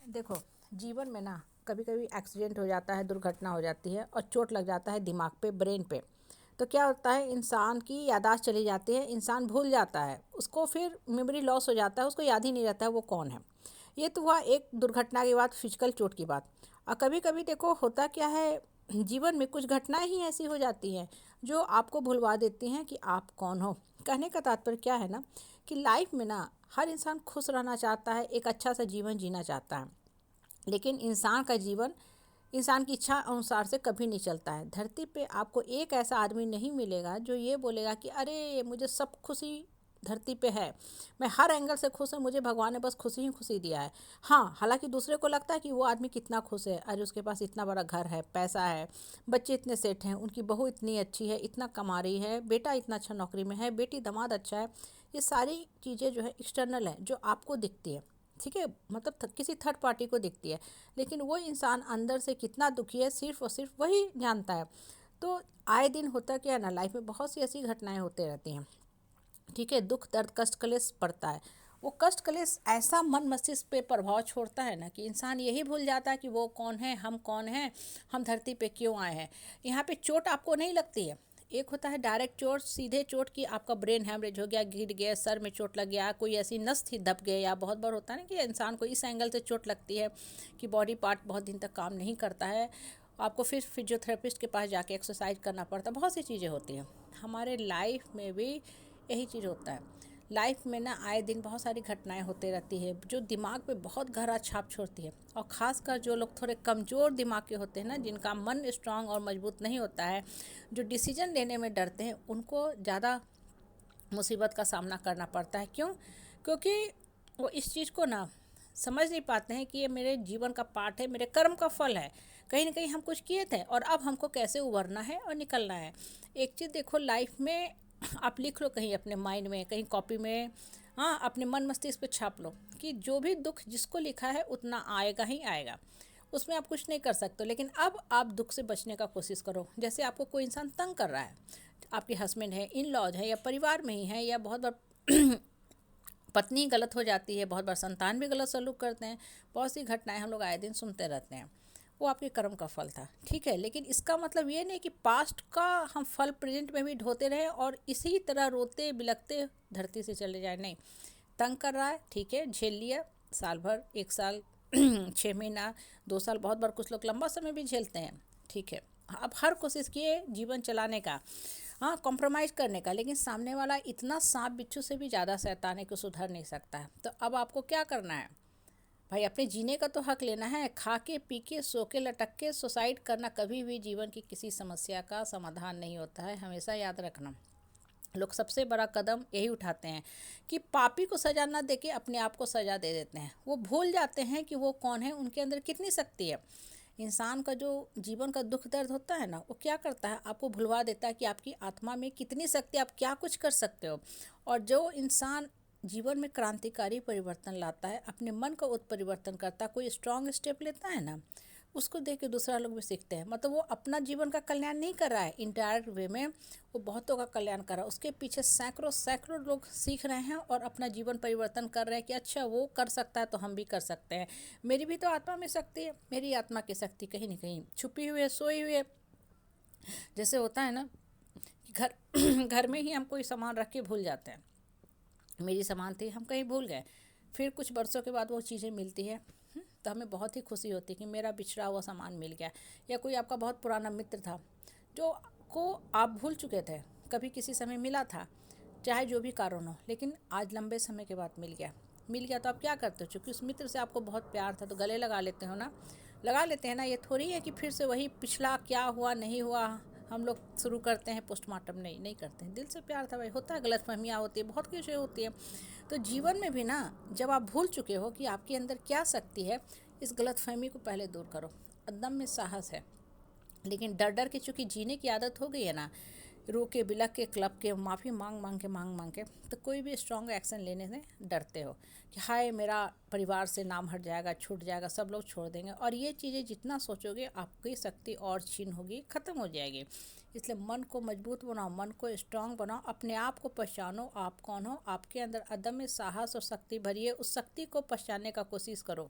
देखो, जीवन में ना कभी कभी एक्सीडेंट हो जाता है, दुर्घटना हो जाती है और चोट लग जाता है दिमाग पे, ब्रेन पे। तो क्या होता है, इंसान की याददाश्त चली जाती है, इंसान भूल जाता है, उसको फिर मेमोरी लॉस हो जाता है, उसको याद ही नहीं रहता है वो कौन है। ये तो हुआ एक दुर्घटना की बात, फिजिकल चोट की बात। और कभी कभी देखो होता क्या है, जीवन में कुछ घटनाएं ही ऐसी हो जाती हैं जो आपको भुलवा देती हैं कि आप कौन हो। कहने का तात्पर्य क्या है ना, कि लाइफ में ना हर इंसान खुश रहना चाहता है, एक अच्छा सा जीवन जीना चाहता है। लेकिन इंसान का जीवन इंसान की इच्छा अनुसार से कभी नहीं चलता है। धरती पे आपको एक ऐसा आदमी नहीं मिलेगा जो ये बोलेगा कि अरे मुझे सब खुशी धरती पे है, मैं हर एंगल से खुश हूँ, मुझे भगवान ने बस खुशी ही खुशी दिया है। हाँ, हालांकि दूसरे को लगता है कि वो आदमी कितना खुश है, अरे उसके पास इतना बड़ा घर है, पैसा है, बच्चे इतने सेठ हैं, उनकी बहू इतनी अच्छी है, इतना कमा रही है, बेटा इतना अच्छा नौकरी में है, बेटी दामाद अच्छा है। ये सारी चीज़ें जो है एक्सटर्नल है, जो आपको दिखती है, ठीक है, मतलब किसी थर्ड पार्टी को दिखती है। लेकिन वो इंसान अंदर से कितना दुखी है, सिर्फ और सिर्फ वही जानता है। तो आए दिन होता क्या है ना, लाइफ में बहुत सी ऐसी घटनाएं होते रहती हैं, ठीक है, दुख दर्द कष्ट क्लेश पड़ता है। वो कष्ट क्लेश ऐसा मन मस्तिष्क पे प्रभाव छोड़ता है ना कि इंसान यही भूल जाता है कि वो कौन है, हम कौन हैं, हम धरती पे क्यों आए हैं। यहाँ पे चोट आपको नहीं लगती है। एक होता है डायरेक्ट चोट, सीधे चोट की आपका ब्रेन हैमरेज हो गया, गिर गया, सर में चोट लग गया, कोई ऐसी नस थी दब गए, या बहुत बार होता है ना कि इंसान को इस एंगल से चोट लगती है कि बॉडी पार्ट बहुत दिन तक काम नहीं करता है, आपको फिर फिजियोथेरेपिस्ट के पास जाके एक्सरसाइज करना पड़ता है, बहुत सी चीज़ें होती हैं। हमारे लाइफ में भी यही चीज़ होता है। लाइफ में ना आए दिन बहुत सारी घटनाएं होते रहती है जो दिमाग पे बहुत गहरा छाप छोड़ती है। और ख़ासकर जो लोग थोड़े कमज़ोर दिमाग के होते हैं ना, जिनका मन स्ट्रांग और मजबूत नहीं होता है, जो डिसीजन लेने में डरते हैं, उनको ज़्यादा मुसीबत का सामना करना पड़ता है। क्यों? क्योंकि वो इस चीज़ को ना समझ नहीं पाते हैं कि ये मेरे जीवन का पार्ट है, मेरे कर्म का फल है। कहीं ना कहीं हम कुछ किए थे और अब हमको कैसे उभरना है और निकलना है। एक चीज़ देखो, लाइफ में आप लिख लो कहीं अपने माइंड में, कहीं कॉपी में, हाँ, अपने मन मस्तिष्क पे छाप लो कि जो भी दुख जिसको लिखा है उतना आएगा ही आएगा, उसमें आप कुछ नहीं कर सकते। लेकिन अब आप दुख से बचने का कोशिश करो। जैसे आपको कोई इंसान तंग कर रहा है, आपके हस्बैंड है, इन लॉज है, या परिवार में ही है, या बहुत बार पत्नी गलत हो जाती है, बहुत बार संतान भी गलत सलूक करते हैं, बहुत सी घटनाएं हम लोग आए दिन सुनते रहते हैं। वो आपके कर्म का फल था, ठीक है। लेकिन इसका मतलब ये नहीं कि पास्ट का हम फल प्रेजेंट में भी ढोते रहे और इसी तरह रोते बिलखते धरती से चले जाए, नहीं। तंग कर रहा है, ठीक है, झेल लिया, साल भर, एक साल, 6 महीना, 2 साल, बहुत बार कुछ लोग लंबा समय भी झेलते हैं, ठीक है। अब हर कोशिश किए जीवन चलाने का, हाँ, कॉम्प्रोमाइज़ करने का, लेकिन सामने वाला इतना सांप बिच्छू से भी ज़्यादा शैतान है कि सुधर नहीं सकता है। तो अब आपको क्या करना है भाई, अपने जीने का तो हक लेना है। खा के पी के सो के लटक के सुसाइड करना कभी भी जीवन की किसी समस्या का समाधान नहीं होता है, हमेशा याद रखना। लोग सबसे बड़ा कदम यही उठाते हैं कि पापी को सज़ा ना देके अपने आप को सज़ा दे देते हैं। वो भूल जाते हैं कि वो कौन है, उनके अंदर कितनी शक्ति है। इंसान का जो जीवन का दुख दर्द होता है ना, वो क्या करता है, आपको भुलवा देता है कि आपकी आत्मा में कितनी शक्ति, आप क्या कुछ कर सकते हो। और जो इंसान जीवन में क्रांतिकारी परिवर्तन लाता है, अपने मन का उत्परिवर्तन करता है, कोई स्ट्रांग स्टेप लेता है ना, उसको देख के दूसरा लोग भी सीखते हैं। मतलब वो अपना जीवन का कल्याण नहीं कर रहा है, इनडायरेक्ट वे में वो बहुतों का कल्याण कर रहा है। उसके पीछे सैकड़ों सैकड़ों लोग सीख रहे हैं और अपना जीवन परिवर्तन कर रहे हैं कि अच्छा वो कर सकता है तो हम भी कर सकते हैं। मेरी भी तो आत्मा में शक्ति है, मेरी आत्मा की शक्ति कहीं ना कहीं छुपी हुई है, सोई हुई है। जैसे होता है ना कि घर घर में ही हम कोई सामान रख के भूल जाते हैं। मेरी सामान थी, हम कहीं भूल गए, फिर कुछ बरसों के बाद वो चीज़ें मिलती है, तो हमें बहुत ही खुशी होती है कि मेरा बिछड़ा हुआ सामान मिल गया। या कोई आपका बहुत पुराना मित्र था जो को आप भूल चुके थे, कभी किसी समय मिला था, चाहे जो भी कारण हो, लेकिन आज लंबे समय के बाद मिल गया तो आप क्या करते हो? चूँकि उस मित्र से आपको बहुत प्यार था तो गले लगा लेते हो ना, लगा लेते हैं ना। ये थोड़ी है कि फिर से वही पिछला क्या हुआ नहीं हुआ हम लोग शुरू करते हैं पोस्टमार्टम, नहीं करते हैं। दिल से प्यार था भाई, होता है, गलतफहमियाँ होती है, बहुत कुछ होती है। तो जीवन में भी ना, जब आप भूल चुके हो कि आपके अंदर क्या शक्ति है, इस गलतफहमी को पहले दूर करो। अदम में साहस है, लेकिन डर डर के चूँकि जीने की आदत हो गई है ना, रो के बिलख के क्लब के माफ़ी मांग के, तो कोई भी स्ट्रॉन्ग एक्शन लेने से डरते हो कि हाय मेरा परिवार से नाम हट जाएगा, छूट जाएगा, सब लोग छोड़ देंगे। और ये चीज़ें जितना सोचोगे आपकी शक्ति और छीन होगी, ख़त्म हो जाएगी। इसलिए मन को मजबूत बनाओ, मन को स्ट्रांग बनाओ, अपने आप को पहचानो, आप कौन हो, आपके अंदर अदम्य साहस और शक्ति भरी है, उस शक्ति को पहचानने का कोशिश करो।